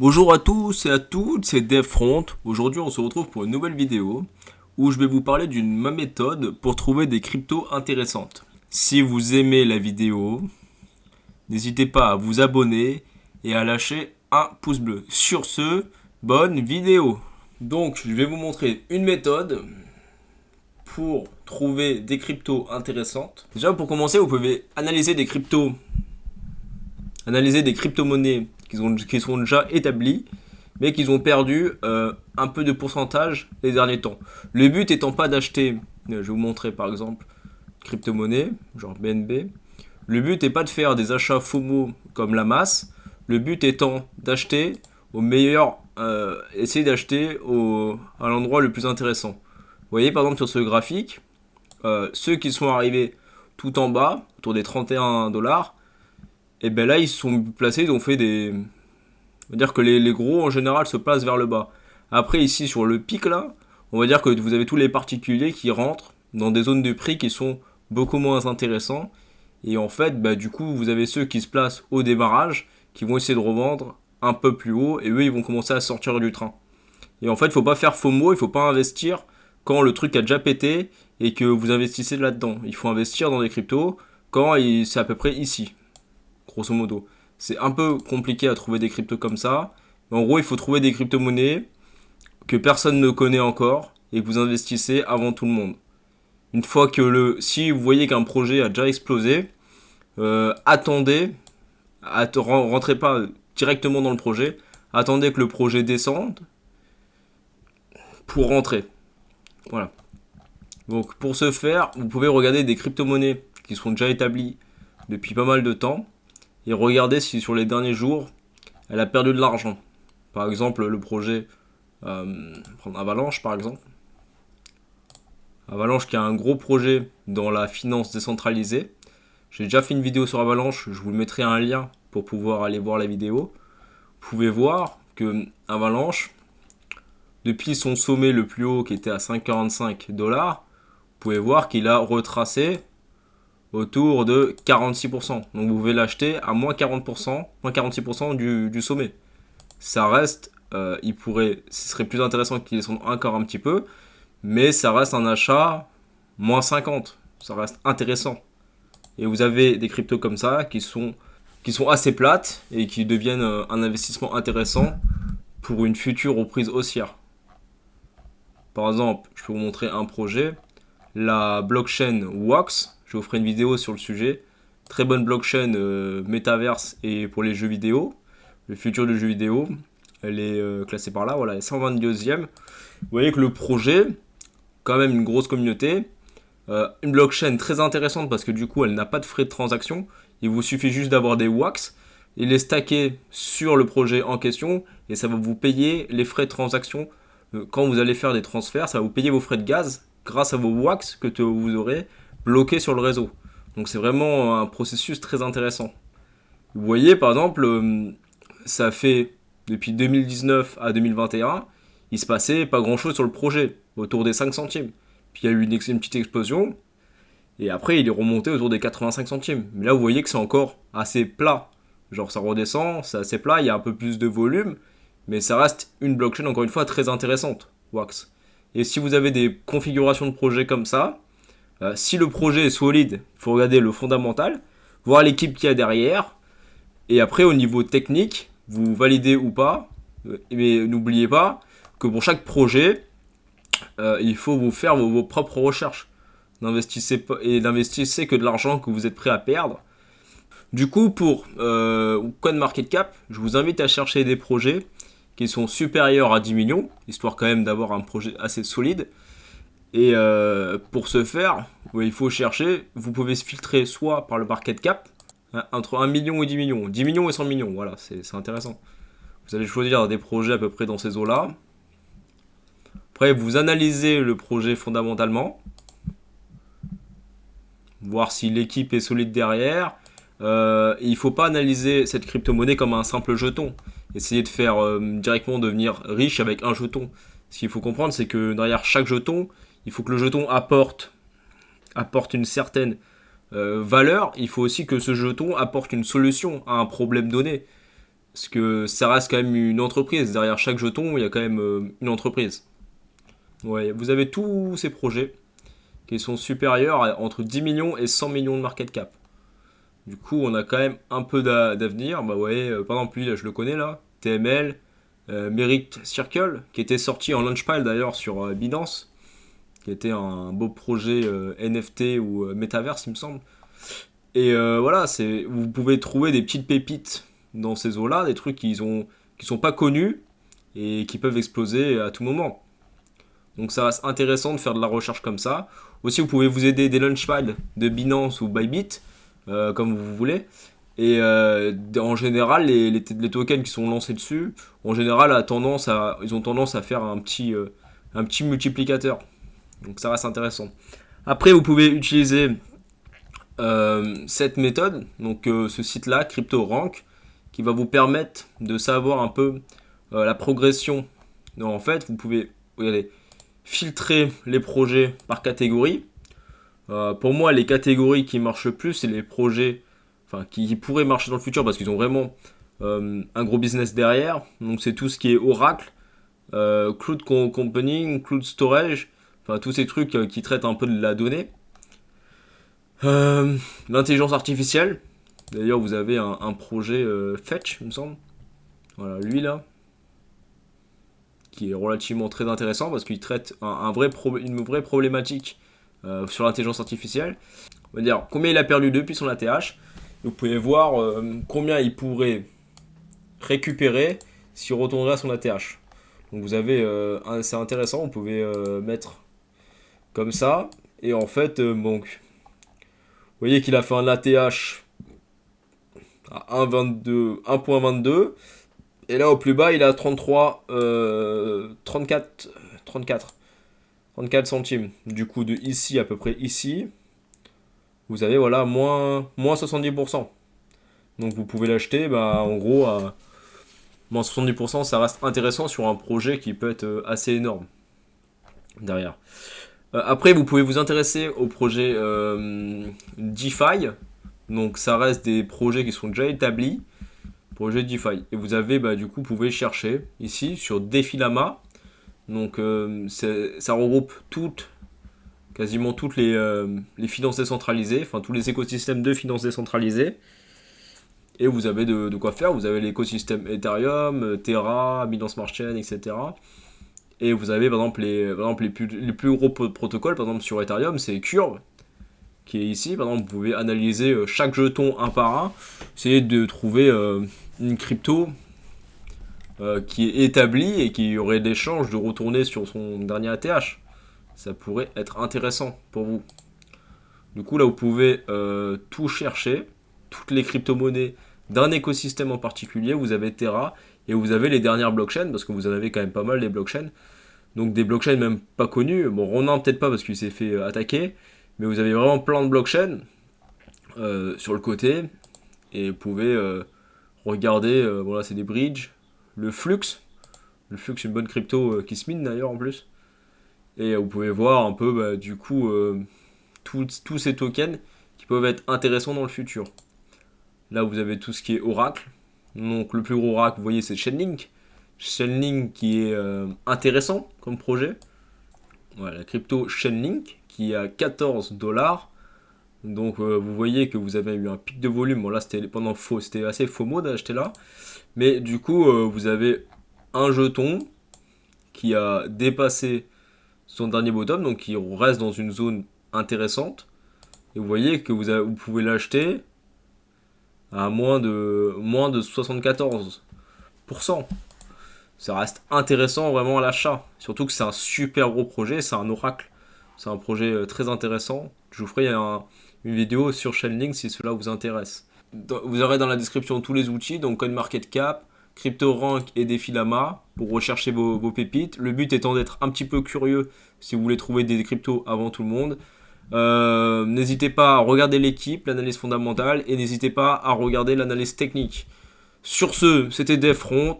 Bonjour à tous et à toutes, c'est DevFront. Aujourd'hui, on se retrouve pour une nouvelle vidéo où je vais vous parler d'une ma méthode pour trouver des cryptos intéressantes. Si vous aimez la vidéo, n'hésitez pas à vous abonner et à lâcher un pouce bleu. Sur ce, bonne vidéo. Donc, je vais vous montrer une méthode pour trouver des cryptos intéressantes. Déjà, pour commencer, vous pouvez analyser des crypto-monnaies qui sont déjà établies, mais qui ont perdu un peu de pourcentage les derniers temps. Le but étant pas d'acheter, je vais vous montrer par exemple, crypto-monnaie, genre BNB. Le but n'est pas de faire des achats FOMO comme la masse. Le but étant d'acheter au meilleur, essayer d'acheter à l'endroit le plus intéressant. Vous voyez par exemple sur ce graphique, ceux qui sont arrivés tout en bas, autour des 31 $, et ben là ils sont placés, ils ont fait des. On va dire que les gros en général se placent vers le bas. Après ici sur le pic là, on va dire que vous avez tous les particuliers qui rentrent dans des zones de prix qui sont beaucoup moins intéressants. Et en fait, bah, du coup, vous avez ceux qui se placent au démarrage, qui vont essayer de revendre un peu plus haut, et eux, ils vont commencer à sortir du train. Et en fait, il ne faut pas faire FOMO, il ne faut pas investir quand le truc a déjà pété et que vous investissez là-dedans. Il faut investir dans des cryptos quand c'est à peu près ici, grosso modo. C'est un peu compliqué à trouver des cryptos comme ça. Mais en gros, il faut trouver des crypto-monnaies que personne ne connaît encore et que vous investissez avant tout le monde. Une fois que si vous voyez qu'un projet a déjà explosé, attendez, rentrez pas directement dans le projet, attendez que le projet descende pour rentrer. Voilà. Donc pour ce faire, vous pouvez regarder des crypto-monnaies qui sont déjà établies depuis pas mal de temps et regarder si sur les derniers jours, elle a perdu de l'argent. Par exemple, le projet, prendre Avalanche par exemple. Avalanche qui a un gros projet dans la finance décentralisée. J'ai déjà fait une vidéo sur Avalanche, je vous mettrai un lien pour pouvoir aller voir la vidéo. Vous pouvez voir que Avalanche, depuis son sommet le plus haut qui était à 5,45 $, vous pouvez voir qu'il a retracé autour de 46%. Donc vous pouvez l'acheter à moins 40%, moins 46% du sommet. Ça reste, ce serait plus intéressant qu'il descende encore un petit peu, mais ça reste un achat moins 50. Ça reste intéressant. Et vous avez des cryptos comme ça qui sont assez plates et qui deviennent un investissement intéressant pour une future reprise haussière. Par exemple, je peux vous montrer un projet, la blockchain Wax. Je vous ferai une vidéo sur le sujet. Très bonne blockchain métaverse et pour les jeux vidéo. Le futur du jeu vidéo. Elle est classée par là, voilà, elle est 122e. Vous voyez que le projet, quand même une grosse communauté. Une blockchain très intéressante parce que du coup elle n'a pas de frais de transaction. Il vous suffit juste d'avoir des wax et les stacker sur le projet en question et ça va vous payer les frais de transaction. Quand vous allez faire des transferts, ça va vous payer vos frais de gaz grâce à vos wax que vous aurez bloqués sur le réseau. Donc c'est vraiment un processus très intéressant. Vous voyez par exemple, ça fait depuis 2019 à 2021, il se passait pas grand chose sur le projet, autour des 5 centimes. Puis il y a eu une petite explosion. Et après, il est remonté autour des 85 centimes. Mais là, vous voyez que c'est encore assez plat. Genre, ça redescend, c'est assez plat, il y a un peu plus de volume. Mais ça reste une blockchain, encore une fois, très intéressante, Wax. Et si vous avez des configurations de projet comme ça, si le projet est solide, il faut regarder le fondamental, voir l'équipe qu'il y a derrière. Et après, au niveau technique, vous validez ou pas. Mais n'oubliez pas que pour chaque projet, il faut vous faire vos propres recherches. N'investissez que de l'argent que vous êtes prêt à perdre. Du coup, pour CoinMarketCap, je vous invite à chercher des projets qui sont supérieurs à 10 millions, histoire quand même d'avoir un projet assez solide. Et pour ce faire, il faut chercher, vous pouvez se filtrer soit par le market cap, hein, entre 1 million et 10 millions. 10 millions et 100 millions, voilà, c'est intéressant. Vous allez choisir des projets à peu près dans ces eaux-là. Après, vous analysez le projet fondamentalement, voir si l'équipe est solide derrière. Il ne faut pas analyser cette crypto-monnaie comme un simple jeton. Essayez de faire directement devenir riche avec un jeton. Ce qu'il faut comprendre, c'est que derrière chaque jeton, il faut que le jeton apporte une certaine valeur. Il faut aussi que ce jeton apporte une solution à un problème donné. Parce que ça reste quand même une entreprise. Derrière chaque jeton, il y a quand même une entreprise. Ouais, vous avez tous ces projets qui sont supérieurs à entre 10 millions et 100 millions de market cap. Du coup, on a quand même un peu d'avenir. Bah ouais, par exemple, lui, là, je le connais là, TML, Merit Circle, qui était sorti en Launchpad d'ailleurs sur Binance, qui était un beau projet NFT ou Metaverse, il me semble. Et voilà, vous pouvez trouver des petites pépites dans ces eaux-là, des trucs qui sont pas connus et qui peuvent exploser à tout moment. Donc ça reste intéressant de faire de la recherche comme ça. Aussi, vous pouvez vous aider des launchpads de Binance ou Bybit, comme vous voulez. Et en général, les tokens qui sont lancés dessus, en général, ils ont tendance à faire un petit multiplicateur. Donc ça reste intéressant. Après, vous pouvez utiliser cette méthode, donc ce site-là, CryptoRank, qui va vous permettre de savoir un peu la progression. Donc, en fait, vous pouvez, regardez, filtrer les projets par catégorie. Pour moi, les catégories qui marchent le plus, c'est les projets qui pourraient marcher dans le futur parce qu'ils ont vraiment un gros business derrière. Donc c'est tout ce qui est Oracle, Cloud Computing, Cloud Storage, enfin tous ces trucs qui traitent un peu de la donnée. L'intelligence artificielle. D'ailleurs, vous avez un projet Fetch, il me semble. Voilà, lui là, qui est relativement très intéressant parce qu'il traite une vraie problématique sur l'intelligence artificielle. On va dire combien il a perdu depuis son ATH. Vous pouvez voir combien il pourrait récupérer s'il retournerait à son ATH. Donc vous avez, c'est intéressant, vous pouvez mettre comme ça. Et en fait, donc, vous voyez qu'il a fait un ATH à 1.22. Et là, au plus bas, il a 34 centimes. Du coup, de ici, à peu près ici, vous avez voilà, moins 70%. Donc vous pouvez l'acheter, bah, en gros, à moins 70%, ça reste intéressant sur un projet qui peut être assez énorme derrière. Après, vous pouvez vous intéresser au projet DeFi. Donc ça reste des projets qui sont déjà établis. Projet DeFi. Et vous avez, bah, du coup, vous pouvez chercher ici sur Defilama. Donc ça regroupe quasiment toutes les finances décentralisées, enfin tous les écosystèmes de finances décentralisées. Et vous avez de quoi faire. Vous avez l'écosystème Ethereum, Terra, Binance Smart Chain, etc. Et vous avez par exemple les plus gros protocoles, par exemple sur Ethereum, c'est Curve, qui est ici. Par exemple, vous pouvez analyser chaque jeton un par un, essayer de trouver une crypto qui est établie et qui aurait des chances de retourner sur son dernier ATH. Ça pourrait être intéressant pour vous. Du coup, là, vous pouvez tout chercher, toutes les crypto-monnaies d'un écosystème en particulier. Vous avez Terra et vous avez les dernières blockchains, parce que vous en avez quand même pas mal des blockchains. Donc des blockchains même pas connues. Bon, Ronin peut-être pas parce qu'il s'est fait attaquer, mais vous avez vraiment plein de blockchains sur le côté. Et vous pouvez regarder, voilà, c'est des bridges. Le Flux, c'est une bonne crypto qui se mine d'ailleurs en plus. Et vous pouvez voir un peu, bah, du coup, tous ces tokens qui peuvent être intéressants dans le futur. Là, vous avez tout ce qui est Oracle. Donc, le plus gros Oracle, vous voyez, c'est Chainlink. Chainlink qui est intéressant comme projet. Voilà, la crypto Chainlink qui est à 14 $. Donc, vous voyez que vous avez eu un pic de volume. Bon, là, c'était assez FOMO d'acheter là. Mais du coup, vous avez un jeton qui a dépassé son dernier bottom, donc qui reste dans une zone intéressante. Et vous voyez que vous pouvez l'acheter à moins de 74%. Ça reste intéressant vraiment à l'achat. Surtout que c'est un super gros projet, c'est un oracle. C'est un projet très intéressant. Je vous ferai une vidéo sur Chainlink si cela vous intéresse. Vous aurez dans la description tous les outils, donc CoinMarketCap, CryptoRank et Defilama pour rechercher vos pépites. Le but étant d'être un petit peu curieux si vous voulez trouver des cryptos avant tout le monde. N'hésitez pas à regarder l'équipe, l'analyse fondamentale, et n'hésitez pas à regarder l'analyse technique. Sur ce, c'était DevFront.